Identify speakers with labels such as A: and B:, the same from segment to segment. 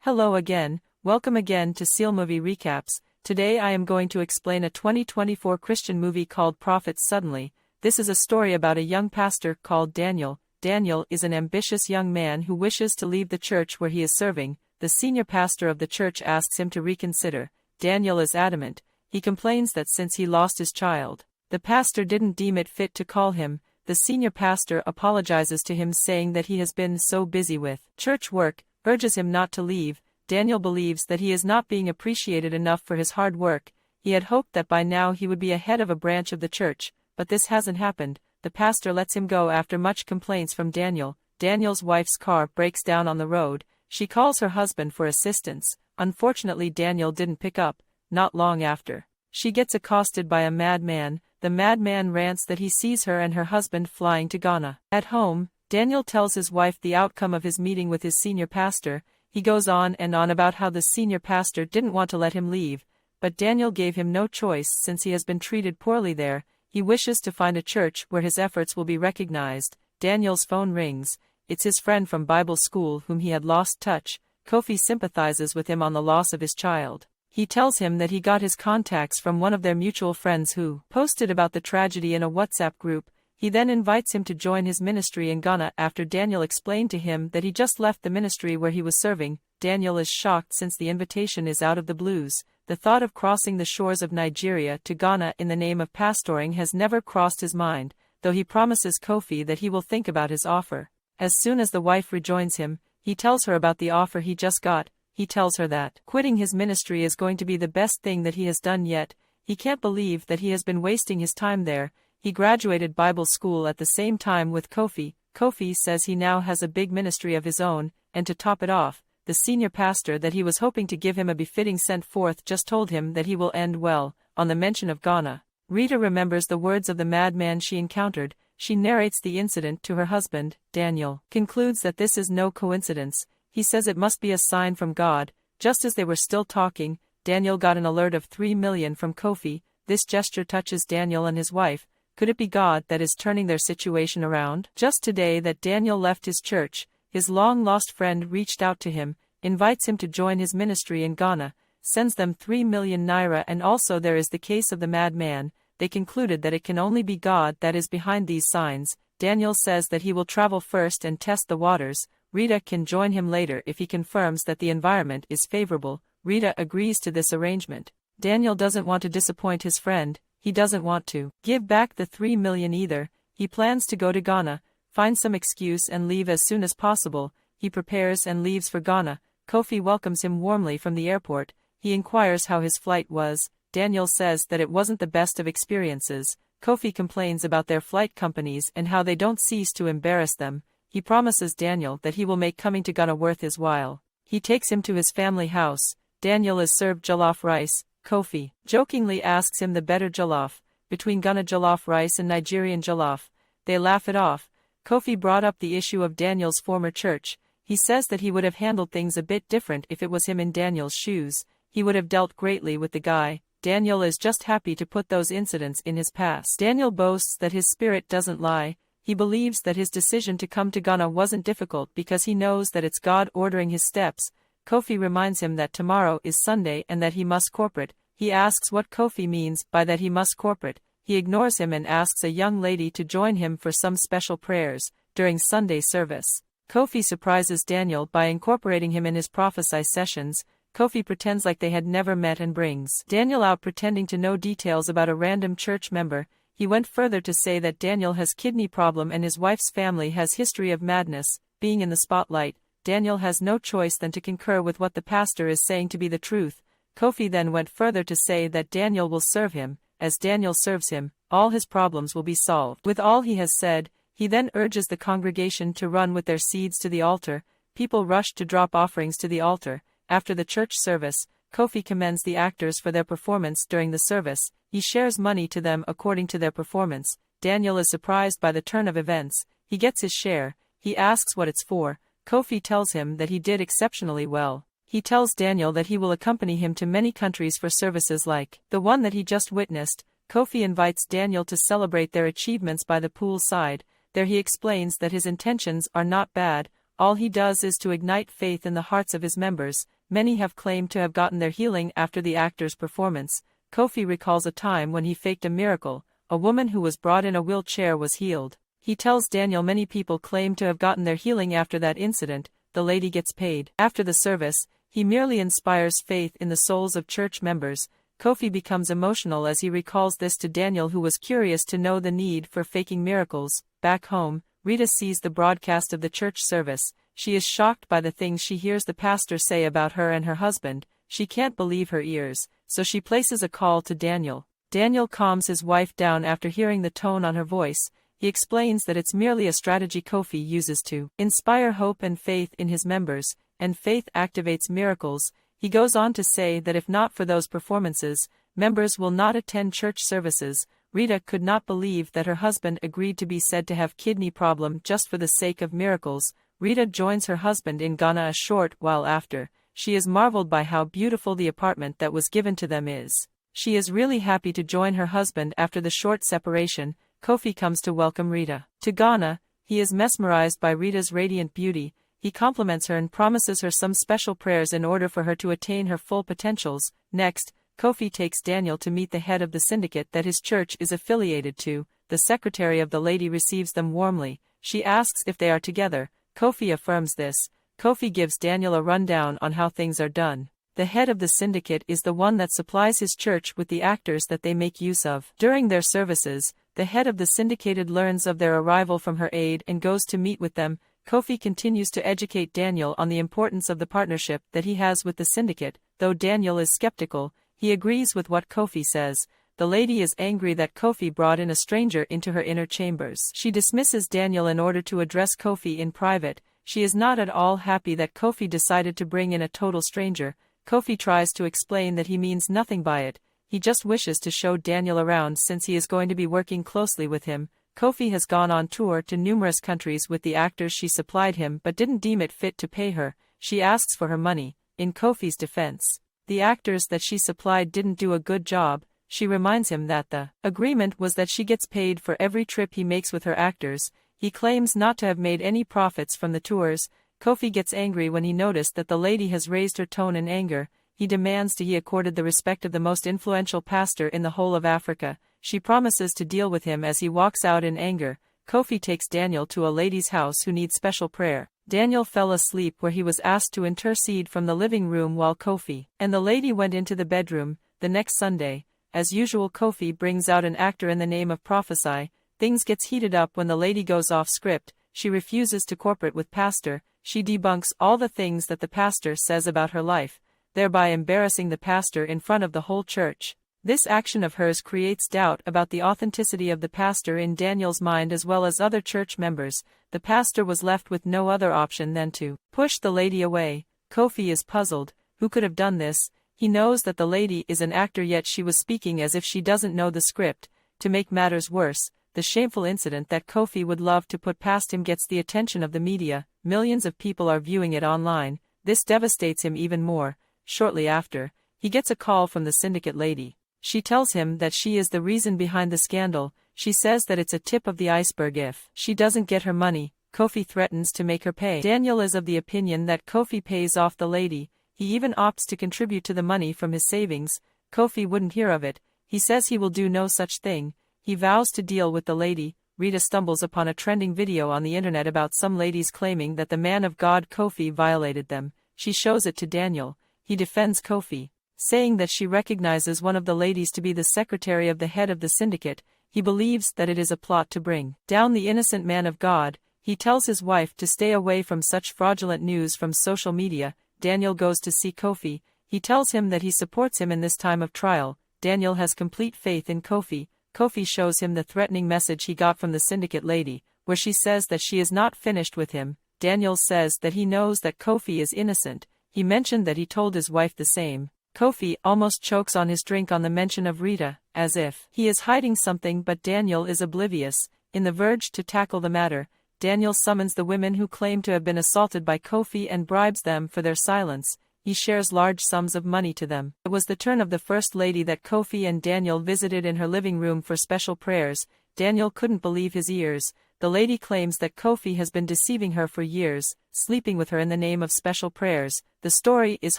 A: Hello again, welcome again to CEEL-Movie Recaps. Today I am going to explain a 2024 Christian movie called Prophets Suddenly. This is a story about a young pastor called Daniel. Daniel is an ambitious young man who wishes to leave the church where he is serving. The senior pastor of the church asks him to reconsider. Daniel is adamant. He complains that since he lost his child, the pastor didn't deem it fit to call him. The senior pastor apologizes to him, saying that he has been so busy with church work, urges him not to leave. Daniel believes that he is not being appreciated enough for his hard work. He had hoped that by now he would be a head of a branch of the church, but this hasn't happened. The pastor lets him go after much complaints from Daniel. Daniel's wife's car breaks down on the road. She calls her husband for assistance. Unfortunately, Daniel didn't pick up. Not long after, she gets accosted by a madman. The madman rants that he sees her and her husband flying to Ghana. At home, Daniel tells his wife the outcome of his meeting with his senior pastor. He goes on and on about how the senior pastor didn't want to let him leave, but Daniel gave him no choice since he has been treated poorly there. He wishes to find a church where his efforts will be recognized. Daniel's phone rings. It's his friend from Bible school whom he had lost touch. Kofi sympathizes with him on the loss of his child. He tells him that he got his contacts from one of their mutual friends who posted about the tragedy in a WhatsApp group. He then invites him to join his ministry in Ghana after Daniel explained to him that he just left the ministry where he was serving. Daniel is shocked since the invitation is out of the blues. The thought of crossing the shores of Nigeria to Ghana in the name of pastoring has never crossed his mind, though he promises Kofi that he will think about his offer. As soon as the wife rejoins him, he tells her about the offer he just got. He tells her that quitting his ministry is going to be the best thing that he has done yet. He can't believe that he has been wasting his time there. He graduated Bible school at the same time with Kofi. Kofi says he now has a big ministry of his own, and to top it off, the senior pastor that he was hoping to give him a befitting sent forth just told him that he will end well. On the mention of Ghana, Rita remembers the words of the madman she encountered. She narrates the incident to her husband. Daniel concludes that this is no coincidence. He says it must be a sign from God. Just as they were still talking, Daniel got an alert of 3 million from Kofi. This gesture touches Daniel and his wife. Could it be God that is turning their situation around? Just today that Daniel left his church, his long-lost friend reached out to him, invites him to join his ministry in Ghana, sends them 3 million naira, and also there is the case of the madman. They concluded that it can only be God that is behind these signs. Daniel says that he will travel first and test the waters. Rita can join him later if he confirms that the environment is favorable. Rita agrees to this arrangement. Daniel doesn't want to disappoint his friend. He doesn't want to give back the 3 million either. He plans to go to Ghana, find some excuse and leave as soon as possible. He prepares and leaves for Ghana. Kofi welcomes him warmly from the airport. He inquires how his flight was. Daniel says that it wasn't the best of experiences. Kofi complains about their flight companies and how they don't cease to embarrass them. He promises Daniel that he will make coming to Ghana worth his while. He takes him to his family house. Daniel is served jollof rice. Kofi jokingly asks him the better jollof, between Ghana jollof rice and Nigerian jollof. They laugh it off. Kofi brought up the issue of Daniel's former church. He says that he would have handled things a bit different if it was him in Daniel's shoes. He would have dealt greatly with the guy. Daniel is just happy to put those incidents in his past. Daniel boasts that his spirit doesn't lie. He believes that his decision to come to Ghana wasn't difficult because he knows that it's God ordering his steps. Kofi reminds him that tomorrow is Sunday and that he must corporate. He asks what Kofi means by that he must corporate. He ignores him and asks a young lady to join him for some special prayers during Sunday service. Kofi surprises Daniel by incorporating him in his prophesy sessions. Kofi pretends like they had never met and brings Daniel out pretending to know details about a random church member. He went further to say that Daniel has kidney problem and his wife's family has history of madness. Being in the spotlight, Daniel has no choice than to concur with what the pastor is saying to be the truth. Kofi then went further to say that Daniel will serve him. As Daniel serves him, all his problems will be solved. With all he has said, he then urges the congregation to run with their seeds to the altar. People rush to drop offerings to the altar. After the church service, Kofi commends the actors for their performance during the service. He shares money to them according to their performance. Daniel is surprised by the turn of events. He gets his share. He asks what it's for. Kofi tells him that he did exceptionally well. He tells Daniel that he will accompany him to many countries for services like the one that he just witnessed. Kofi invites Daniel to celebrate their achievements by the pool side. There he explains that his intentions are not bad. All he does is to ignite faith in the hearts of his members. Many have claimed to have gotten their healing after the actor's performance. Kofi recalls a time when he faked a miracle. A woman who was brought in a wheelchair was healed. He tells Daniel many people claim to have gotten their healing after that incident. The lady gets paid. After the service, he merely inspires faith in the souls of church members. Kofi becomes emotional as he recalls this to Daniel, who was curious to know the need for faking miracles. Back home, Rita sees the broadcast of the church service. She is shocked by the things she hears the pastor say about her and her husband. She can't believe her ears, so she places a call to Daniel. Daniel calms his wife down after hearing the tone on her voice. He explains that it's merely a strategy Kofi uses to inspire hope and faith in his members, and faith activates miracles. He goes on to say that if not for those performances, members will not attend church services. Rita could not believe that her husband agreed to be said to have kidney problem just for the sake of miracles. Rita joins her husband in Ghana a short while after. She is marveled by how beautiful the apartment that was given to them is. She is really happy to join her husband after the short separation. Kofi comes to welcome Rita to Ghana. He is mesmerized by Rita's radiant beauty. He compliments her and promises her some special prayers in order for her to attain her full potentials. Next, Kofi takes Daniel to meet the head of the syndicate that his church is affiliated to. The secretary of the lady receives them warmly. She asks if they are together. Kofi affirms this. Kofi gives Daniel a rundown on how things are done. The head of the syndicate is the one that supplies his church with the actors that they make use of. During their services, the head of the syndicated learns of their arrival from her aide and goes to meet with them. Kofi continues to educate Daniel on the importance of the partnership that he has with the syndicate. Though Daniel is skeptical, he agrees with what Kofi says. The lady is angry that Kofi brought in a stranger into her inner chambers. She dismisses Daniel in order to address Kofi in private. She is not at all happy that Kofi decided to bring in a total stranger. Kofi tries to explain that he means nothing by it. He just wishes to show Daniel around since he is going to be working closely with him. Kofi has gone on tour to numerous countries with the actors she supplied him but didn't deem it fit to pay her. She asks for her money. In Kofi's defense, the actors that she supplied didn't do a good job. She reminds him that the agreement was that she gets paid for every trip he makes with her actors. He claims not to have made any profits from the tours. Kofi gets angry when he noticed that the lady has raised her tone in anger. He demands to be accorded the respect of the most influential pastor in the whole of Africa. She promises to deal with him as he walks out in anger. Kofi takes Daniel to a lady's house who needs special prayer. Daniel fell asleep where he was asked to intercede from the living room while Kofi and the lady went into the bedroom. The next Sunday, as usual, Kofi brings out an actor in the name of Prophesy. Things gets heated up when the lady goes off script. She refuses to cooperate with pastor. She debunks all the things that the pastor says about her life, thereby embarrassing the pastor in front of the whole church. This action of hers creates doubt about the authenticity of the pastor in Daniel's mind as well as other church members. The pastor was left with no other option than to push the lady away. Kofi is puzzled. Who could have done this? He knows that the lady is an actor, yet she was speaking as if she doesn't know the script. To make matters worse, the shameful incident that Kofi would love to put past him gets the attention of the media. Millions of people are viewing it online. This devastates him even more. Shortly after, he gets a call from the syndicate lady. She tells him that she is the reason behind the scandal. She says that it's a tip of the iceberg if she doesn't get her money. Kofi threatens to make her pay. Daniel is of the opinion that Kofi pays off the lady. He even opts to contribute to the money from his savings. Kofi wouldn't hear of it. He says he will do no such thing. He vows to deal with the lady. Rita stumbles upon a trending video on the internet about some ladies claiming that the man of God Kofi violated them. She shows it to Daniel. He defends Kofi, saying that she recognizes one of the ladies to be the secretary of the head of the syndicate. He believes that it is a plot to bring down the innocent man of God. He tells his wife to stay away from such fraudulent news from social media. Daniel goes to see Kofi. He tells him that he supports him in this time of trial. Daniel has complete faith in Kofi. Kofi shows him the threatening message he got from the syndicate lady, where she says that she is not finished with him. Daniel says that he knows that Kofi is innocent. He mentioned that he told his wife the same. Kofi almost chokes on his drink on the mention of Rita, as if he is hiding something, but Daniel is oblivious. In the verge to tackle the matter, Daniel summons the women who claim to have been assaulted by Kofi and bribes them for their silence. He shares large sums of money to them. It was the turn of the First Lady that Kofi and Daniel visited in her living room for special prayers. Daniel couldn't believe his ears. The lady claims that Kofi has been deceiving her for years, sleeping with her in the name of special prayers. The story is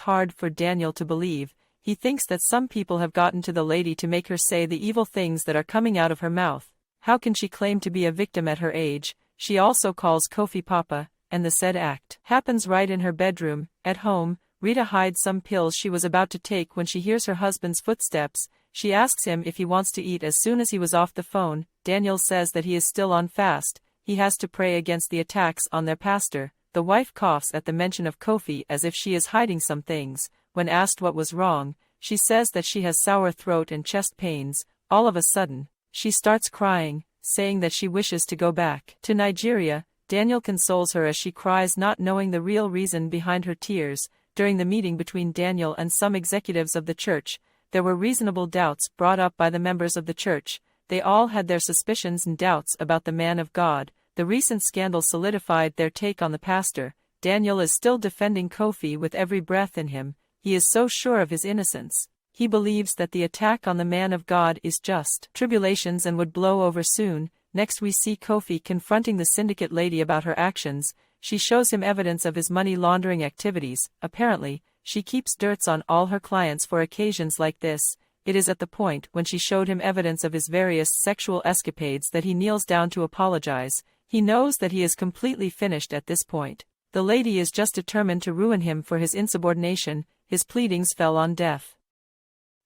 A: hard for Daniel to believe. He thinks that some people have gotten to the lady to make her say the evil things that are coming out of her mouth. How can she claim to be a victim at her age? She also calls Kofi Papa, and the said act happens right in her bedroom. At home, Rita hides some pills she was about to take when she hears her husband's footsteps. She asks him if he wants to eat as soon as he was off the phone. Daniel says that he is still on fast. He has to pray against the attacks on their pastor. The wife coughs at the mention of Kofi as if she is hiding some things. When asked what was wrong, she says that she has sour throat and chest pains. All of a sudden, she starts crying, saying that she wishes to go back to Nigeria. Daniel consoles her as she cries, not knowing the real reason behind her tears. During the meeting between Daniel and some executives of the church, there were reasonable doubts brought up by the members of the church. They all had their suspicions and doubts about the man of God. The recent scandal solidified their take on the pastor. Daniel is still defending Kofi with every breath in him. He is so sure of his innocence. He believes that the attack on the man of God is just tribulations and would blow over soon. Next we see Kofi confronting the syndicate lady about her actions. She shows him evidence of his money laundering activities. Apparently, she keeps dirts on all her clients for occasions like this. It is at the point when she showed him evidence of his various sexual escapades that he kneels down to apologize. He knows that he is completely finished at this point. The lady is just determined to ruin him for his insubordination. His pleadings fell on deaf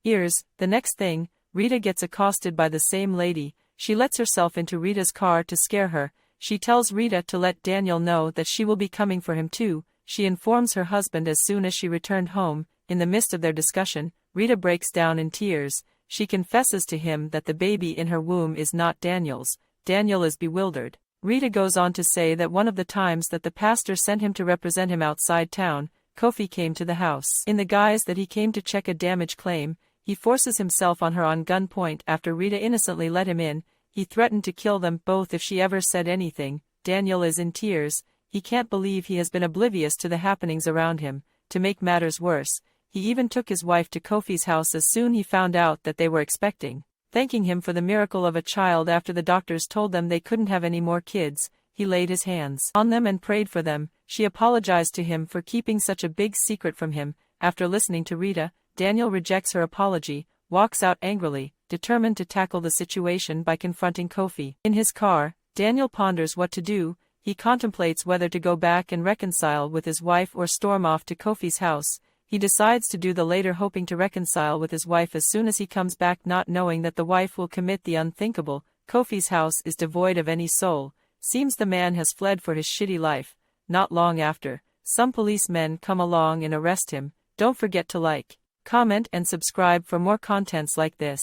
A: ears. The next thing, Rita gets accosted by the same lady. She lets herself into Rita's car to scare her. She tells Rita to let Daniel know that she will be coming for him too. She informs her husband as soon as she returned home. In the midst of their discussion, Rita breaks down in tears. She confesses to him that the baby in her womb is not Daniel's. Daniel is bewildered. Rita goes on to say that one of the times that the pastor sent him to represent him outside town, Kofi came to the house in the guise that he came to check a damage claim. He forces himself on her on gunpoint after Rita innocently let him in. He threatened to kill them both if she ever said anything. Daniel is in tears. He can't believe he has been oblivious to the happenings around him. To make matters worse, he even took his wife to Kofi's house as soon as he found out that they were expecting. Thanking him for the miracle of a child after the doctors told them they couldn't have any more kids, he laid his hands on them and prayed for them. She apologized to him for keeping such a big secret from him. After listening to Rita, Daniel rejects her apology, walks out angrily, determined to tackle the situation by confronting Kofi. In his car, Daniel ponders what to do. He contemplates whether to go back and reconcile with his wife or storm off to Kofi's house. He decides to do the latter, hoping to reconcile with his wife as soon as he comes back, not knowing that the wife will commit the unthinkable. Kofi's house is devoid of any soul. Seems the man has fled for his shitty life. Not long after, some policemen come along and arrest him. Don't forget to like, comment and subscribe for more contents like this.